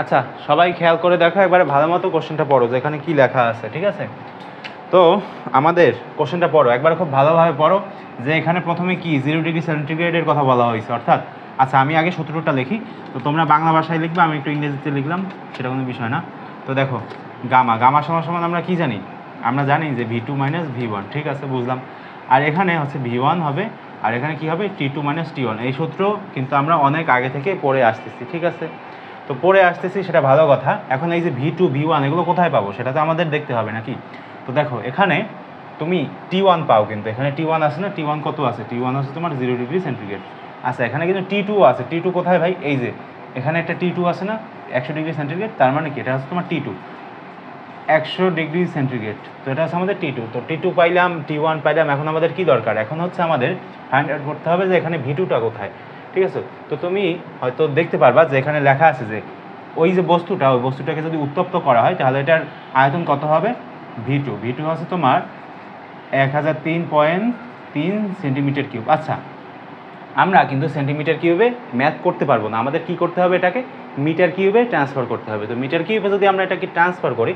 আচ্ছা সবাই খেয়াল করে দেখো একবারে ভালো মতো কোশ্চেনটা পড়ো যে এখানে কী লেখা আছে, ঠিক আছে? তো আমাদের কোশ্চেনটা পড়ো একবার, খুব ভালোভাবে পড়ো যে এখানে প্রথমে কি 0°C কথা বলা হয়েছে, অর্থাৎ আচ্ছা আমি আগে সূত্রটা লিখি, তো তোমরা বাংলা ভাষায় লিখবে, আমি একটু ইংরেজিতে লিখলাম, সেটা কোনো বিষয় না। তো দেখো গামা গামা সমান সমান আমরা কি জানি, আমরা জানি যে V2 - V1, ঠিক আছে বুঝলাম। আর এখানে হচ্ছে V1 হবে, আর এখানে কি হবে T2 - T1। এই সূত্র কিন্তু আমরা অনেক আগে থেকে পড়ে আসতেছি, ঠিক আছে? তো পড়ে আসতেছি সেটা ভালো কথা। এখন এই যে V2 V1 এগুলো কোথায় পাবো সেটা তো আমাদের দেখতে হবে নাকি। তো দেখো এখানে তুমি T1 পাও, কিন্তু এখানে T1 আছে না, T1 কত আছে, T1 আছে তোমার 0°C। আচ্ছা এখানে কিন্তু T2 আছে, T2 কোথায় ভাই, এই যে এখানে একটা T2 আছে না 100°C, তার মানে কি এটা হচ্ছে তোমার T2 100°C। তো এটা হচ্ছে আমাদের T2। তো T2 পাইলাম, T1 পাইলাম, এখন আমাদের কি দরকার, এখন হচ্ছে আমাদের ফাইন্ড আউট করতে হবে যে এখানে V2টা কোথায়, ঠিক আছে? তো তুমি হয়তো দেখতে পারবা যে এখানে লেখা আছে যে ওই যে বস্তুটা, ওই বস্তুটাকে যদি উত্তপ্ত করা হয় তাহলে এটার আয়তন কত হবে, V2 হচ্ছে তোমার 1003.3 সেন্টিমিটার কিউব। আচ্ছা আমরা কিন্তু সেন্টিমিটার কিউবে ম্যাথ করতে পারবো না, আমাদের কি করতে হবে, এটাকে মিটার কিউবে ট্রান্সফার করতে হবে। তো মিটার কিউবে যদি আমরা এটাকে ট্রান্সফার করি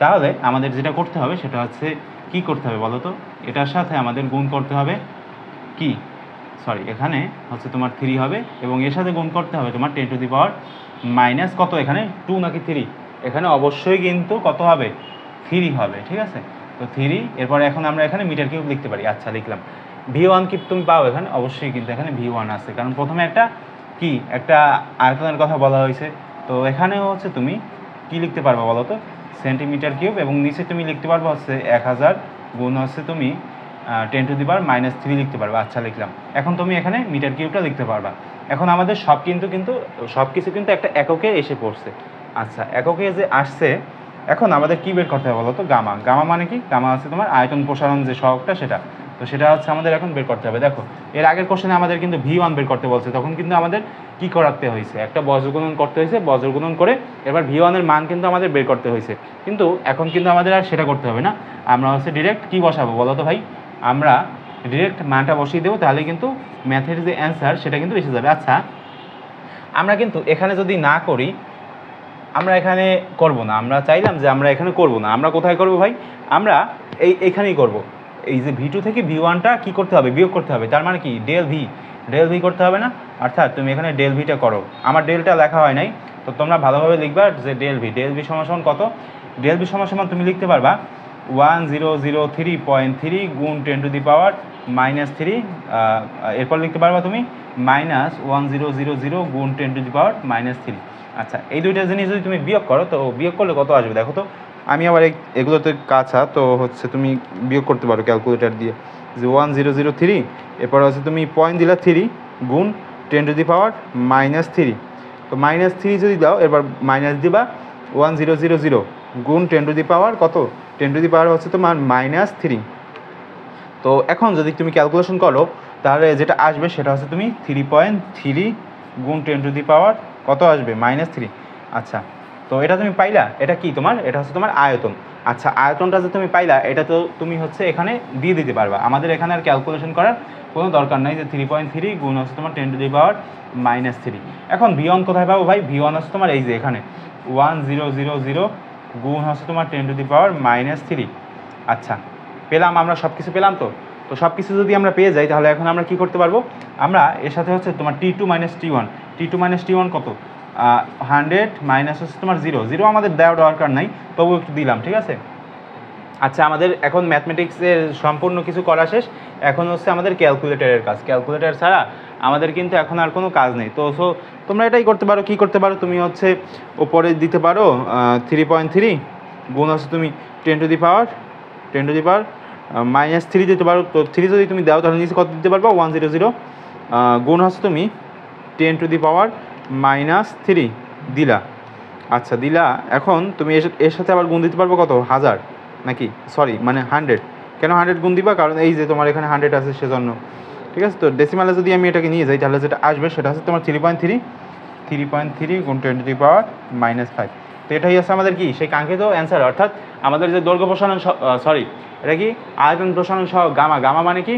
তাহলে আমাদের যেটা করতে হবে সেটা হচ্ছে কি করতে হবে বলো তো, এটার সাথে আমাদের গুণ করতে হবে কি, সরি এখানে হচ্ছে তোমার 3 হবে, এবং এর সাথে গুণ করতে হবে তোমার 10⁻⁻ কত, এখানে 2 নাকি 3, এখানে অবশ্যই কিন্তু কত হবে, 3 হবে, ঠিক আছে? তো 3, এরপরে এখন আমরা এখানে মিটার কিউব লিখতে পারি। আচ্ছা লিখলাম। V1 কি তুমি পাও এখানে, অবশ্যই কিন্তু এখানে V1 আছে, কারণ প্রথমে একটা আয়তনের কথা বলা হয়েছে। তো এখানে হচ্ছে তুমি কি লিখতে পারবা বলো তো, সেন্টিমিটার কিউব, এবং নিচে তুমি লিখতে পারবো হচ্ছে 1000 গুণ হচ্ছে তুমি 10⁻³ লিখতে পারবা। আচ্ছা লিখলাম। এখন তুমি এখানে মিটার কিউবটা লিখতে পারবা। এখন আমাদের সব কিছু কিন্তু একটা এককে এসে পড়ছে। আচ্ছা এককে যে আসছে, এখন আমাদের কি বের করতে হবে বলো তো, গামা। গামা মানে কি, গামা হচ্ছে তোমার আয়তন প্রসারণ যে সহগটা, সেটা। তো সেটা হচ্ছে আমাদের এখন বের করতে হবে। দেখো এর আগের কোশ্চেনে আমাদের কিন্তু V1 বের করতে বলছে, তখন কিন্তু আমাদের কি করাতে হয়েছে, একটা বজ্রগুণন করতে হয়েছে, বজ্রগুণন করে এবার V1 এর মান কিন্তু আমাদের বের করতে হয়েছে। কিন্তু এখন কিন্তু আমাদের আর সেটা করতে হবে না, আমরা হচ্ছে ডিরেক্ট কি বসাবো বলো তো ভাই, আমরা ডিরেক্ট মানটা বসিয়ে দেবো, তাহলে কিন্তু ম্যাথের যে অ্যান্সার সেটা কিন্তু এসে যাবে। আচ্ছা আমরা কিন্তু এখানে যদি না করি, আমরা এখানে করব না, আমরা চাইলাম যে আমরা এখানে করব না, আমরা কোথায় করব ভাই, আমরা এইখানেই করব। এই যে V2 থেকে V1টা কি করতে হবে, বিয়োগ করতে হবে, তার মানে কি ডেল ভি করতে হবে না, অর্থাৎ তুমি এখানে ডেল ভিটা করো। আমার ডেলটা লেখা হয় নাই, তো তোমরা ভালোভাবে লিখবা যে ডেল ভি সমান কত, ডেল ভি সমান তুমি লিখতে পারবা 1003.3 গুণ 10⁻³ এরপর লিখতে পারবা তুমি -1000 গুণ 10⁻³ আচ্ছা এই দুইটা জিনিস যদি তুমি বিয়োগ করো, তো বিয়োগ করলে কত আসবে দেখো তো। আমি আবার এগুলোতে কাঁচা, তো হচ্ছে তুমি বিয়োগ করতে পারো ক্যালকুলেটার দিয়ে, যে 1003, এরপর হচ্ছে তুমি পয়েন্ট দিলা 3 গুণ 10⁻³ তো -3 যদি দাও, এবার মাইনাস দিবা 1000 গুণ 10⁻কত, 10⁻ হচ্ছে তোমার -3। তো এখন যদি তুমি ক্যালকুলেশন করো তাহলে যেটা আসবে সেটা হচ্ছে তুমি 3.3 গুণ 10⁻ কত আসবে, -3। আচ্ছা তো এটা তুমি পাইলা, এটা কি তোমার, এটা হচ্ছে তোমার আয়তন। আচ্ছা আয়তনটা যে তুমি পাইলা, এটা তো তুমি হচ্ছে এখানে দিয়ে দিতে পারবা, আমাদের এখানে আর ক্যালকুলেশন করার কোনো দরকার নাই, যে 3.3 গুণ হচ্ছে তোমার 10⁻³ এখন V1 কোথায় পাবো ভাই, V1 হচ্ছে তোমার এই যে এখানে 1000 গুণ হচ্ছে তোমার 10⁻³ আচ্ছা পেলাম, আমরা সব কিছু পেলাম। তো সব কিছু যদি আমরা পেয়ে যাই, তাহলে এখন আমরা কি করতে পারবো, আমরা এর সাথে হচ্ছে তোমার T2 - T1 কত, 100 মাইনাস হচ্ছে তোমার 0 আমাদের দেওয়ার দরকার নাই, তবু একটু দিলাম, ঠিক আছে? আচ্ছা আমাদের এখন ম্যাথমেটিক্সের সম্পূর্ণ কিছু করা শেষ, এখন হচ্ছে আমাদের ক্যালকুলেটরের কাজ। ক্যালকুলেটর ছাড়া আমাদের কিন্তু এখন আর কোনো কাজ নেই। তো তোমরা এটাই করতে পারো, কী করতে পারো, তুমি হচ্ছে ওপরে দিতে পারো 3.3 গুণ হচ্ছে তুমি 10⁻³ দিতে পারো। তো 3 যদি তুমি দাও তাহলে নিচে কত দিতে পারবো, 100 গুণ হচ্ছে তুমি 10⁻³ দিলা। আচ্ছা দিলা, এখন তুমি এর সাথে আবার গুণ দিতে পারবো কত, 1000 নাকি, সরি মানে 100, কেন 100 গুণ দিবা, কারণ এই যে তোমার এখানে 100 আছে সেজন্য, ঠিক আছে? তো ডেসিমালে যদি আমি এটাকে নিয়ে যাই, তাহলে যেটা আসবে সেটা হচ্ছে তোমার 3.3 গুণ 10⁻⁵। তো এটাই হচ্ছে আমাদের কি সেই কাঙ্ক্ষিত অ্যান্সার, অর্থাৎ আমাদের যে দৈর্ঘ্য প্রসারণ, সরি এটা কি আয়তন প্রসারণ সহ গামা। গামা মানে কি,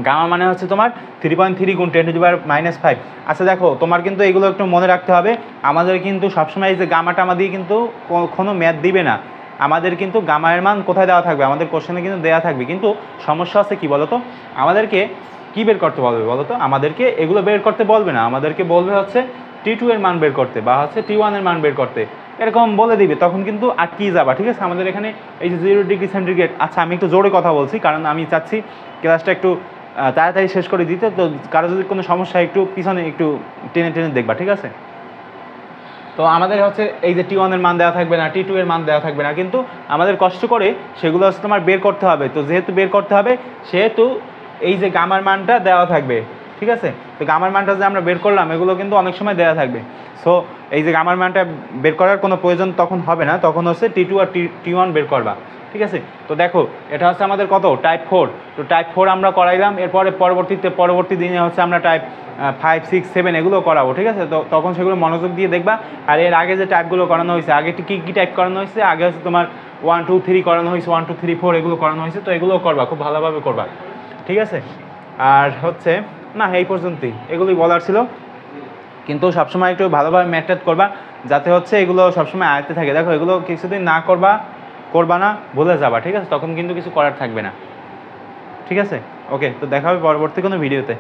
গামা মানে হচ্ছে তোমার 3.3 গুণ 10⁻⁵। আচ্ছা দেখো, তোমার কিন্তু এগুলো একটু মনে রাখতে হবে। আমাদের কিন্তু সবসময় এই যে গামা টামা দিয়ে কিন্তু কোনো ম্যাথ দিবে না। আমাদের কিন্তু গামায়ের মান কোথায় দেওয়া থাকবে, আমাদের কোশ্চেনে কিন্তু দেওয়া থাকবে। কিন্তু সমস্যা আছে কি বলো তো, আমাদেরকে কি বের করতে বলবে বলো তো? আমাদেরকে এগুলো বের করতে বলবে না, আমাদেরকে বলবে হচ্ছে T2 এর মান বের করতে বা হচ্ছে T1 এর মান বের করতে, এরকম বলে দিবে। তখন কিন্তু আটকিয়ে যাবা, ঠিক আছে? আমাদের এখানে এই যে 0 ডিগ্রি সেন্টিগ্রেড। আচ্ছা আমি একটু জোরে কথা বলছি কারণ আমি চাচ্ছি ক্লাসটা একটু তাড়াতাড়ি শেষ করে দিতে। তো কারো যদি কোনো সমস্যা একটু পিছনে একটু টেনে টেনে দেখবা, ঠিক আছে? তো আমাদের হচ্ছে এই যে T1 এর মান দেওয়া থাকবে না, T2 এর মান দেওয়া থাকবে না, কিন্তু আমাদের কষ্ট করে সেগুলো হচ্ছে তোমার বের করতে হবে। তো যেহেতু বের করতে হবে সেহেতু এই যে গামার মানটা দেওয়া থাকবে, ঠিক আছে? তো গামার মানটা যে আমরা বের করলাম এগুলো কিন্তু অনেক সময় দেওয়া থাকবে। সো এই যে গামার মানটা বের করার কোনো প্রয়োজন তখন হবে না, তখন হচ্ছে T2 আর T1 বের করবা, ঠিক আছে? তো দেখো এটা হচ্ছে আমাদের কত, টাইপ 4। তো টাইপ 4 আমরা করাইলাম, এরপরে পরবর্তী দিনে হচ্ছে আমরা টাইপ 5, 6, 7 এগুলো করাবো, ঠিক আছে? তো তখন সেগুলো মনোযোগ দিয়ে দেখবা। আর এর আগে যে টাইপগুলো করানো হয়েছে, আগে কী কী টাইপ করানো হয়েছে, আগে হচ্ছে তোমার 1, 2, 3 করানো হয়েছে, 1, 2, 3, 4 এগুলো করানো হয়েছে। তো এগুলো করবা, খুব ভালোভাবে করবা, ঠিক আছে? আর হচ্ছে না, এই পর্যন্তই, এগুলোই বলার ছিল। কিন্তু সবসময় একটু ভালোভাবে ম্যাথ করবা যাতে হচ্ছে এগুলো সবসময় আয়ত্তে থাকে। দেখো এগুলো কিছুদিন না করবা না, ভুলে যাবা, ঠিক আছে? তখন কিন্তু কিছু করার থাকবে না, ঠিক আছে? ওকে, তো দেখা হবে পরবর্তী কোনো ভিডিওতে।